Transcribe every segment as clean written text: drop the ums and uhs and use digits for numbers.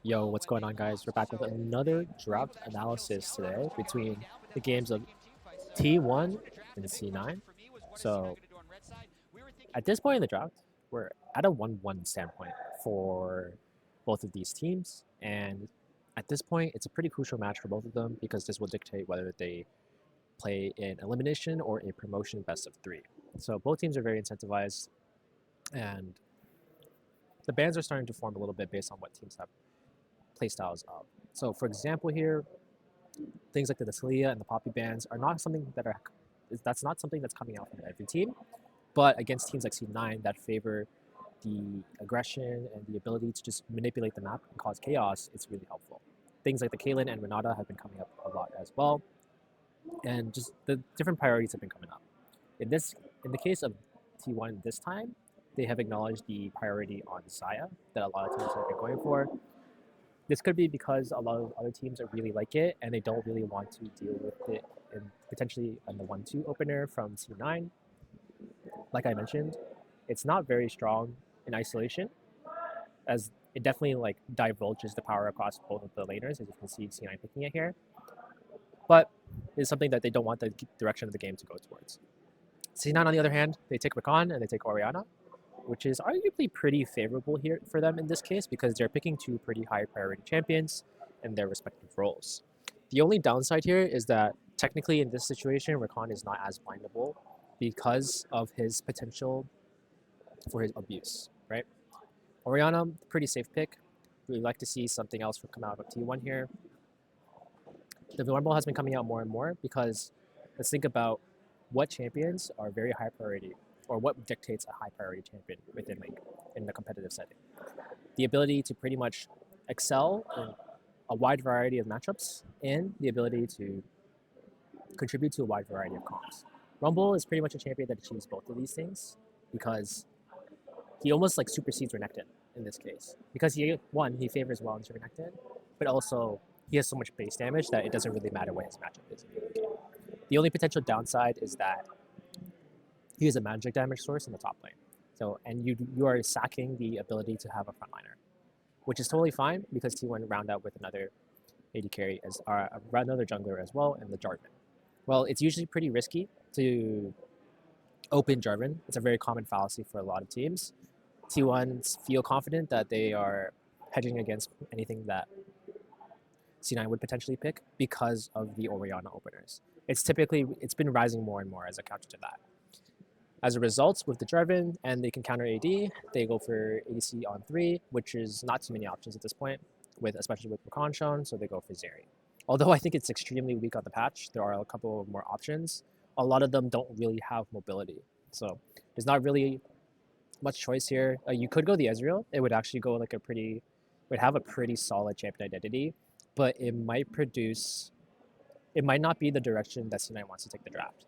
Yo, what's going on, guys? We're back with another draft analysis today between the games of T1 and C9. So, at this point in the draft, we're at a 1-1 standpoint for both of these teams. And at this point, it's a pretty crucial match for both of them because this will dictate whether they play in elimination or a promotion best of three. So, both teams are very incentivized, and the bands are starting to form a little bit based on what teams have playstyles of. So, for example, here, things like the Natalia and the Poppy bands are not something that are that's not something that's coming out from every team, but against teams like C9 that favor the aggression and the ability to just manipulate the map and cause chaos, it's really helpful. Things like the Kaylin and Renata have been coming up a lot as well, and just the different priorities have been coming up. In the case of T1 this time, they have acknowledged the priority on Xayah that a lot of teams have been going for. This could be because a lot of other teams really like it and they don't really want to deal with it in potentially in the 1-2 opener from C9. Like I mentioned, it's not very strong in isolation, as it definitely like divulges the power across both of the laners, as you can see C9 picking it here. But it's something that they don't want the direction of the game to go towards. C9, on the other hand, they take Rakan and they take Orianna, which is arguably pretty favorable here for them in this case because they're picking two pretty high priority champions in their respective roles. The only downside here is that technically in this situation, Rakan is not as blindable because of his potential for his abuse, right? Orianna, pretty safe pick. We'd like to see something else come out of T1 here. The Vulnerable has been coming out more and more because let's think about what champions are very high priority or what dictates a high priority champion within like in the competitive setting. The ability to pretty much excel in a wide variety of matchups and the ability to contribute to a wide variety of comps. Rumble is pretty much a champion that achieves both of these things because he almost like supersedes Renekton in this case. Because he favors well into Renekton, but also he has so much base damage that it doesn't really matter what his matchup is in the game. The only potential downside is that he is a magic damage source in the top lane. So and you are sacking the ability to have a frontliner, which is totally fine because T1 round out with another AD carry as another jungler as well, and the Jarvan. Well, it's usually pretty risky to open Jarvan. It's a very common fallacy for a lot of teams. T1s feel confident that they are hedging against anything that C9 would potentially pick because of the Orianna openers. It's been rising more and more as a counter to that. As a result, with the Jarvan and they can counter AD, they go for ADC on 3, which is not too many options at this point, especially with Rakan shown, so they go for Zeri. Although I think it's extremely weak on the patch, there are a couple more options. A lot of them don't really have mobility, so there's not really much choice here. You could go the Ezreal. It would actually go like would have a pretty solid champion identity, but it might not be the direction that C9 wants to take the draft.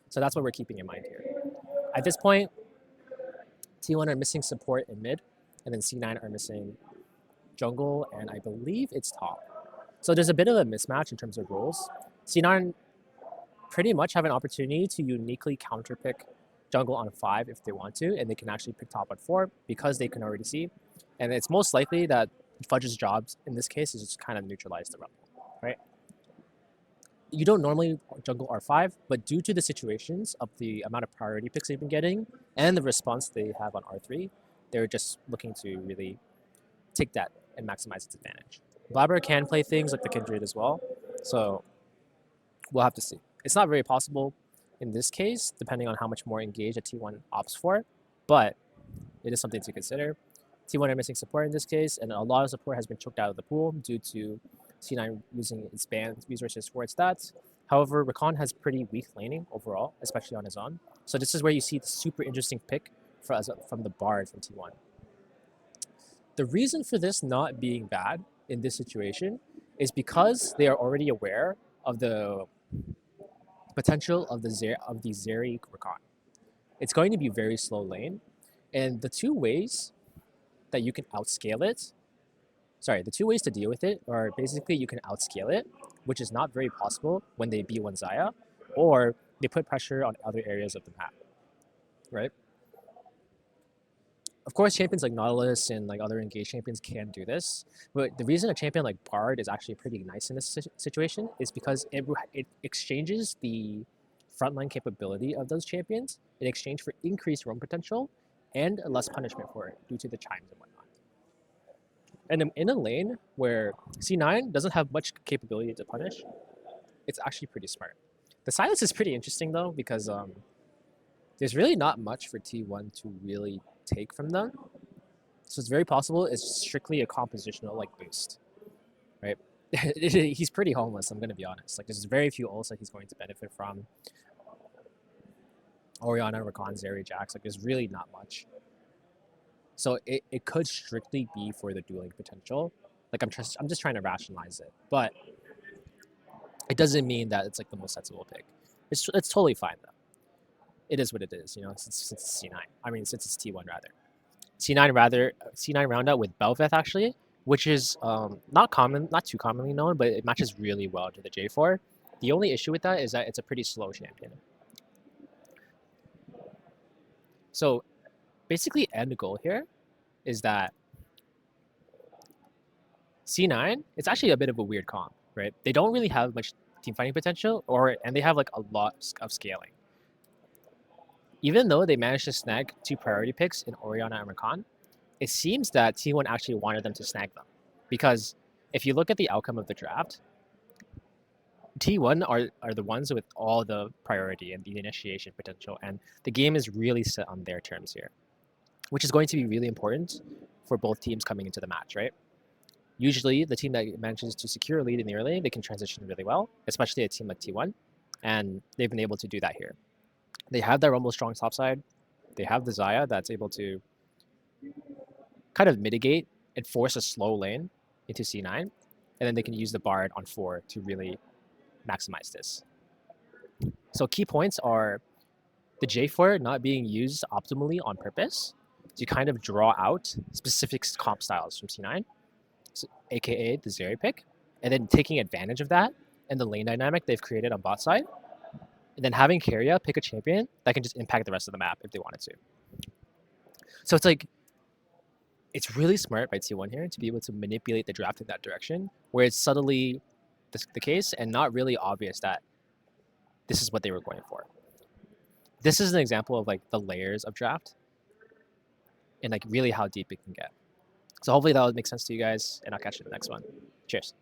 So that's what we're keeping in mind here. At this point, T1 are missing support in mid, and then C9 are missing jungle, and I believe it's top. So there's a bit of a mismatch in terms of roles. C9 pretty much have an opportunity to uniquely counterpick jungle on 5 if they want to, and they can actually pick top on 4 because they can already see. And it's most likely that Fudge's jobs in this case is just kind of neutralize the Rumble, right? You don't normally jungle R5, but due to the situations of the amount of priority picks they've been getting and the response they have on R3, they're just looking to really take that and maximize its advantage. Blabber can play things like the Kindred as well, so we'll have to see. It's not very possible in this case, depending on how much more engaged a T1 opts for, but it is something to consider. T1 are missing support in this case, and a lot of support has been choked out of the pool due to C9 using its banned resources for its stats. However, Rakan has pretty weak laning overall, especially on his own. So this is where you see the super interesting pick from the Bard from T1. The reason for this not being bad in this situation is because they are already aware of the potential of the Zeri Rakan. It's going to be very slow lane, and the two ways that you can outscale it, the two ways to deal with it are basically you can outscale it, which is not very possible when they B1 Xayah, or they put pressure on other areas of the map, right? of course, champions like Nautilus and like other engaged champions can do this, but the reason a champion like Bard is actually pretty nice in this situation is because it exchanges the frontline capability of those champions in exchange for increased roam potential and less punishment for it due to the chimes and whatnot. And in a lane where C9 doesn't have much capability to punish, it's actually pretty smart. The silence is pretty interesting though because there's really not much for T1 to really take from them. So it's very possible it's strictly a compositional like boost, right? He's pretty homeless, I'm gonna be honest. Like there's very few ults that he's going to benefit from. Orianna, Rakan, Zeri, Jax, like there's really not much. So it could strictly be for the dueling potential. Like I'm just trying to rationalize it, but it doesn't mean that it's like the most sensible pick. It's totally fine though. It is what it is, you know, since it's C9. I mean, since it's T1 rather. C9 roundout with Bel'Veth actually, which is not too commonly known, but it matches really well to the J4. The only issue with that is that it's a pretty slow champion. So basically end goal here is that C9, it's actually a bit of a weird comp, right? They don't really have much team fighting potential, and they have like a lot of scaling. Even though they managed to snag 2 priority picks in Orianna and Rakan, it seems that T1 actually wanted them to snag them. Because if you look at the outcome of the draft, T1 are the ones with all the priority and the initiation potential, and the game is really set on their terms here, which is going to be really important for both teams coming into the match, right? Usually, the team that manages to secure a lead in the early lane, they can transition really well, especially a team like T1, and they've been able to do that here. They have that Rumble strong topside. They have the Xayah that's able to kind of mitigate and force a slow lane into C9, and then they can use the Bard on 4 to really maximize this. So key points are the J4 not being used optimally on purpose to kind of draw out specific comp styles from C9, so, aka the Zeri pick, and then taking advantage of that and the lane dynamic they've created on bot side, and then having Keria pick a champion that can just impact the rest of the map if they wanted to. So it's like, it's really smart by T1 here to be able to manipulate the draft in that direction, where it's subtly the case and not really obvious that this is what they were going for. This is an example of like the layers of draft and like really how deep it can get. So hopefully that will make sense to you guys, and I'll catch you in the next one. Cheers.